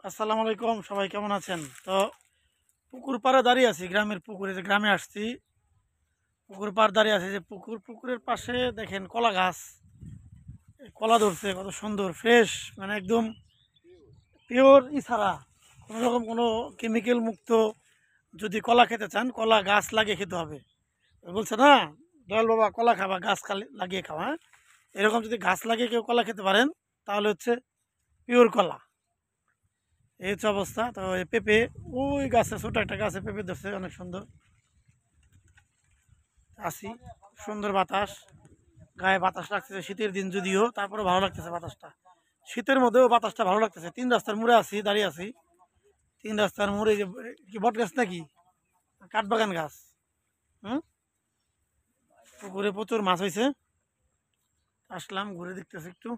আসসালামু আলাইকুম, সবাই কেমন আছেন? তো পুকুর পাড়ে দাঁড়িয়ে আছি, গ্রামের পুকুরে, যে গ্রামে আসছি। পুকুর পাড় দাঁড়িয়ে আছে, যে পুকুরের পাশে দেখেন কলা গাছ, এই কলা ধরছে কত সুন্দর ফ্রেশ, মানে একদম পিওর ছাড়া কোনো রকম কোনো কেমিক্যাল মুক্ত। যদি কলা খেতে চান, কলা গাছ লাগিয়ে খেতে হবে। বলছে না, দয়াল বাবা কলা খাবা, গাছ লাগিয়ে খাওয়া, হ্যাঁ? এরকম যদি গাছ লাগিয়ে কেউ কলা খেতে পারেন, তাহলে হচ্ছে পিওর কলা। এই হচ্ছে অবস্থা। তো এই পেঁপে, ওই গাছে ছোট একটা গাছে পেঁপে ধরছে, অনেক সুন্দর। আছি, সুন্দর বাতাস, গায়ে বাতাস লাগতেছে, শীতের দিন যদিও, তারপরে ভালো লাগতেছে বাতাসটা। শীতের মধ্যেও বাতাসটা ভালো লাগতেছে। তিন রাস্তার মোড়ে আছি, দাঁড়িয়ে আছি। তিন রাস্তার মোড়ে, যে কি বট গাছ নাকি কাঠবাগান গাছ। হুম, পুকুরে প্রচুর মাছ হয়েছে। আসলাম, ঘুরে দেখতেছি একটু।